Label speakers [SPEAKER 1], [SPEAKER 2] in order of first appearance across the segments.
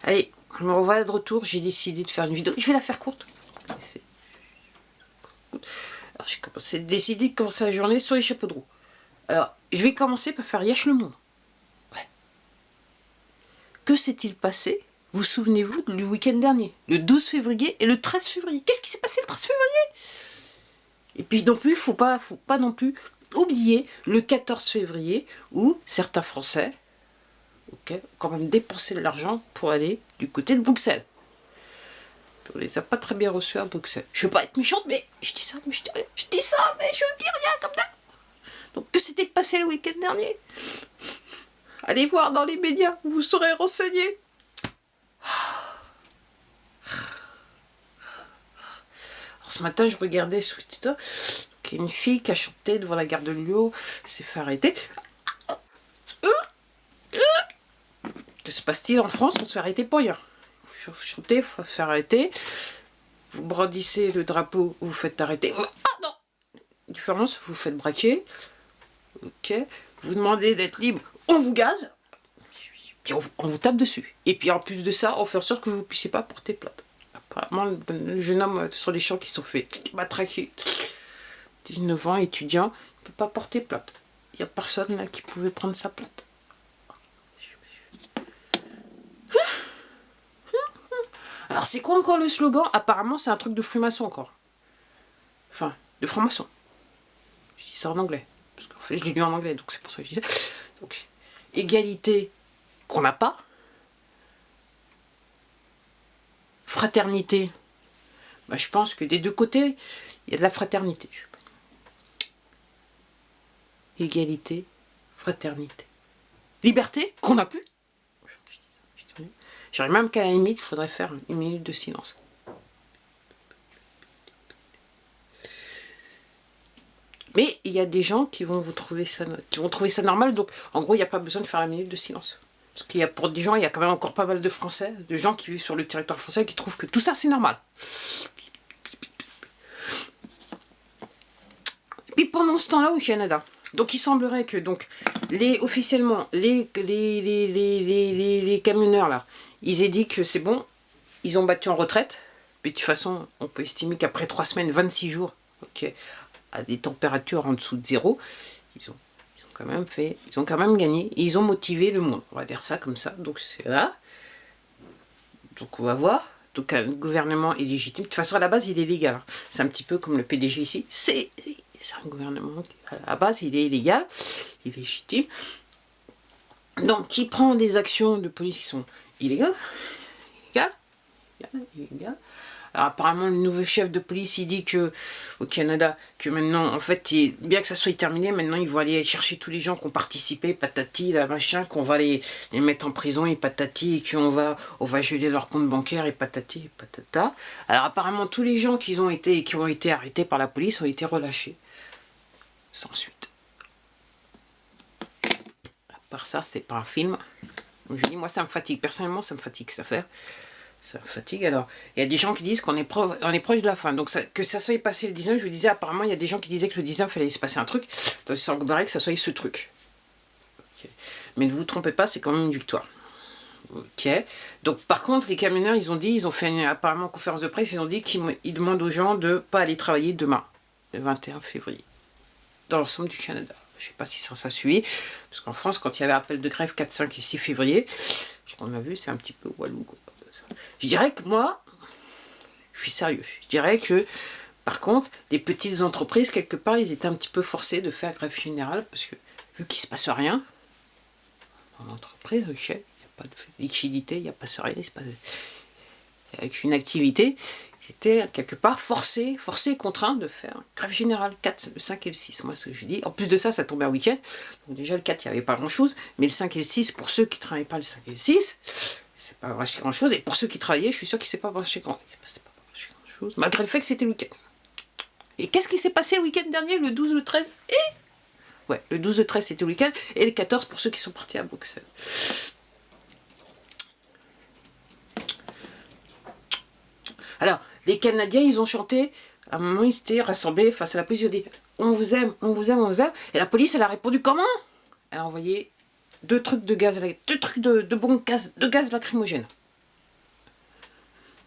[SPEAKER 1] Allez, me revoilà de retour, j'ai décidé de faire une vidéo. Je vais la faire courte. Alors, j'ai décidé de commencer la journée sur les chapeaux de roue. Alors, je vais commencer par faire Yesh le monde. Ouais. Que s'est-il passé? Vous souvenez-vous du week-end dernier, le 12 février et le 13 février? Qu'est-ce qui s'est passé le 13 février? Et puis non plus, faut pas non plus oublier le 14 février où certains Français ont quand même dépensé de l'argent pour aller du côté de Bruxelles. On les a pas très bien reçus à Bruxelles. Je veux pas être méchante, mais je dis ça, mais je dis rien comme ça. Donc que s'était passé le week-end dernier? Allez voir dans les médias, vous serez renseignés. Alors, ce matin, je regardais sur Twitter qu'il y a une fille qui a chanté devant la gare de Lyon, s'est fait arrêter. Que se passe-t-il en France? On se fait arrêter pour rien. Vous chantez, il faut se faire arrêter. Vous brandissez le drapeau, vous faites arrêter. Ah non! Différence, vous faites braquer. Ok. Vous demandez d'être libre, on vous gaze. Puis on vous tape dessus. Et puis en plus de ça, on fait en sorte que vous ne puissiez pas porter plainte. Apparemment, le jeune homme sur les champs qui sont fait matraquer, 19 ans, étudiant, il ne peut pas porter plainte. Il n'y a personne là qui pouvait prendre sa plainte. Alors c'est quoi encore le slogan? Apparemment c'est un truc de franc-maçon encore. Enfin, de franc-maçon. Je dis ça en anglais. Parce qu'en fait je l'ai lu en anglais, donc c'est pour ça que je dis ça. Donc, égalité qu'on n'a pas. Fraternité. Bah, je pense que des deux côtés, il y a de la fraternité. Égalité, fraternité. Liberté, qu'on n'a plus. Je dirais même qu'à la limite, il faudrait faire une minute de silence. Mais il y a des gens qui vont trouver ça normal, donc en gros, il n'y a pas besoin de faire la minute de silence. Parce qu'il y a pour des gens, il y a quand même encore pas mal de Français, de gens qui vivent sur le territoire français, qui trouvent que tout ça, c'est normal. Et puis pendant ce temps-là, au Canada, donc il semblerait que officiellement, les camionneurs là, ils aient dit que c'est bon, ils ont battu en retraite. Mais de toute façon, on peut estimer qu'après 3 semaines, 26 jours, ok, à des températures en dessous de zéro, ils ont quand même gagné. Et ils ont motivé le monde, on va dire ça comme ça. Donc c'est là. Donc on va voir. Donc un gouvernement est légitime. De toute façon, à la base, il est légal. C'est un petit peu comme le PDG ici. C'est un gouvernement qui, à la base, il est légal, il est légitime. Donc, qui prend des actions de police qui sont illégales. Alors, apparemment, le nouveau chef de police, il dit que au Canada, que maintenant, en fait, bien que ça soit terminé, maintenant, ils vont aller chercher tous les gens qui ont participé, patati, la machin, qu'on va les mettre en prison, et patati, et qu'on va geler leur compte bancaire, et patati, et patata. Alors, apparemment, tous les gens qui ont été arrêtés par la police ont été relâchés. Sans suite. À part ça, c'est pas un film. Donc, je dis, moi, ça me fatigue. Personnellement, ça me fatigue, cette affaire. Ça me fatigue. Alors, il y a des gens qui disent qu'on est proche de la fin. Donc, que ça soit passé le 19, je vous disais, apparemment, il y a des gens qui disaient que le 19, il fallait se passer un truc. Donc, il semblerait que ça soit ce truc. Okay. Mais ne vous trompez pas, c'est quand même une victoire. Ok. Donc, par contre, les camionneurs, ils ont fait apparemment conférence de presse, ils ont dit qu'ils demandent aux gens de ne pas aller travailler demain, le 21 février, dans l'ensemble du Canada. Je ne sais pas si ça suit, parce qu'en France, quand il y avait appel de grève 4, 5 et 6 février, ce qu'on a vu, c'est un petit peu walou. Je dirais que moi, je suis sérieux, je dirais que, par contre, les petites entreprises, quelque part, ils étaient un petit peu forcés de faire grève générale, parce que, vu qu'il ne se passe rien, en entreprise, il n'y a pas de liquidité, il n'y a pas de rien, avec une activité, c'était quelque part forcé et contraint de faire grève générale 4, le 5 et le 6. Moi, ce que je dis, en plus de ça, ça tombait un week-end. Donc déjà, le 4, il n'y avait pas grand-chose. Mais le 5 et le 6, pour ceux qui ne travaillaient pas le 5 et le 6, c'est pas grand-chose. Et pour ceux qui travaillaient, je suis sûr qu'il ne s'est pas passé grand-chose. Malgré le fait que c'était le week-end. Et qu'est-ce qui s'est passé le week-end dernier, le 12, le 13 ouais, le 12, le 13, c'était le week-end. Et le 14, pour ceux qui sont partis à Bruxelles. Alors, les Canadiens, ils ont chanté, à un moment, ils étaient rassemblés face à la police, ils ont dit « On vous aime, on vous aime, on vous aime ». Et la police, elle a répondu comment? Elle a envoyé 2 trucs de gaz, 2 trucs de gaz lacrymogène.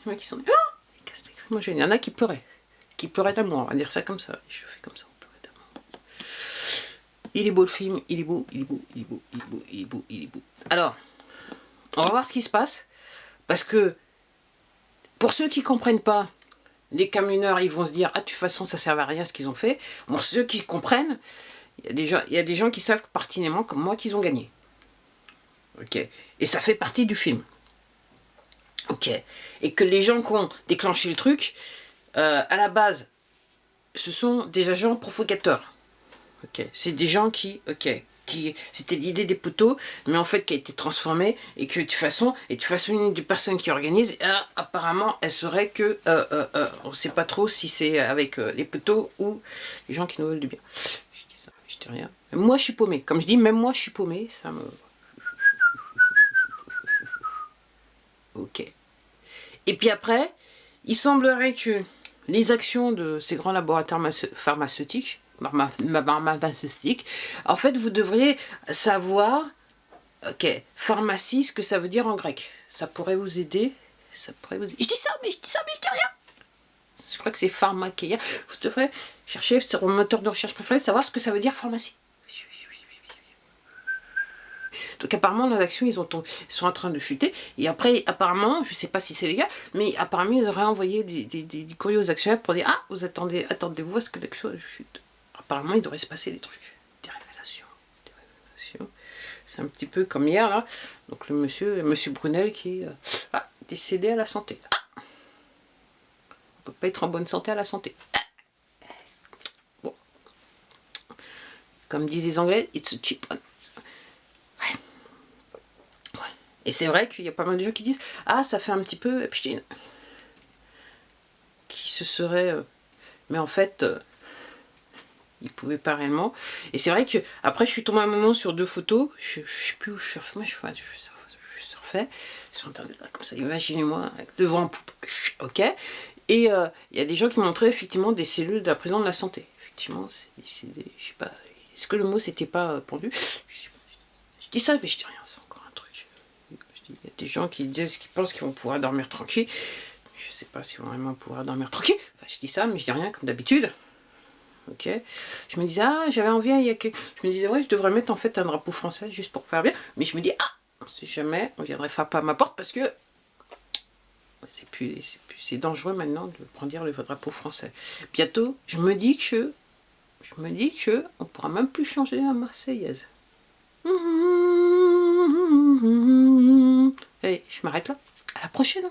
[SPEAKER 1] Il y en a qui sont dit, ah, il casse les lacrymogènes. Il y en a qui pleuraient d'amour, on va dire ça comme ça. Je fais comme ça, on pleurait d'amour. Il est beau le film, il est beau, il est beau, il est beau, il est beau, il est beau, il est beau. Alors, on va voir ce qui se passe, parce que pour ceux qui ne comprennent pas, les camionneurs, ils vont se dire, ah, de toute façon, ça ne sert à rien ce qu'ils ont fait. Pour ceux qui comprennent, il y a des gens qui savent pertinemment, comme moi, qu'ils ont gagné. Ok. Et ça fait partie du film. Ok. Et que les gens qui ont déclenché le truc, à la base, ce sont des agents provocateurs. Ok. C'est des gens qui, c'était l'idée des poteaux, mais en fait qui a été transformée et que de toute façon, une des personnes qui organisent, apparemment, elle serait que, on ne sait pas trop si c'est avec les poteaux ou les gens qui nous veulent du bien. Je dis ça, je dis rien. Moi, je suis paumée. Comme je dis, même moi, je suis paumée. Ça me... Ok. Et puis après, il semblerait que les actions de ces grands laboratoires pharmaceutiques, en fait, vous devriez savoir, ok, pharmacie, ce que ça veut dire en grec. Ça pourrait vous aider. Ça pourrait vous aider. Je dis ça, mais je dis rien. Je crois que c'est pharmakeia. Vous devrez chercher sur mon moteur de recherche préféré, savoir ce que ça veut dire pharmacie. Donc apparemment, les actions, ils sont en train de chuter. Et après, apparemment, je ne sais pas si c'est légal, mais apparemment, ils auraient envoyé des courriers aux actionnaires pour dire, ah, vous attendez-vous à ce que l'action chute. Apparemment, il devrait se passer des trucs. Des révélations. C'est un petit peu comme hier, là. Donc le monsieur Brunel qui est décédé à la santé. Ah, on ne peut pas être en bonne santé à la santé. Bon. Comme disent les Anglais, it's a cheap one. Et c'est vrai qu'il y a pas mal de gens qui disent « Ah, ça fait un petit peu Epstein. » Qui se serait... mais en fait, il ne pouvait pas réellement. Et c'est vrai que après je suis tombée un moment sur 2 photos. Je ne sais plus où je surfais. Moi, je surfais sur Internet, comme ça. Imaginez-moi, avec le vent en poupe. Ok. Et il y a des gens qui montraient effectivement des cellules de la prison de la santé. Effectivement, je sais pas... Est-ce que le mot c'était pas pendu? Je dis ça, mais je dis rien. Il y a des gens qui pensent qu'ils vont pouvoir dormir tranquille. Je sais pas s'ils vont vraiment pouvoir dormir tranquille. Enfin, je dis ça, mais je dis rien, comme d'habitude. Ok. Je me disais, ah, j'avais envie, je me disais, ouais, je devrais mettre en fait un drapeau français juste pour faire bien. Mais je me dis, ah, on sait jamais, on viendrait faire pas à ma porte parce que c'est dangereux maintenant de brandir le drapeau français. Bientôt, je me dis que on pourra même plus changer la Marseillaise. Allez, je m'arrête là. À la prochaine.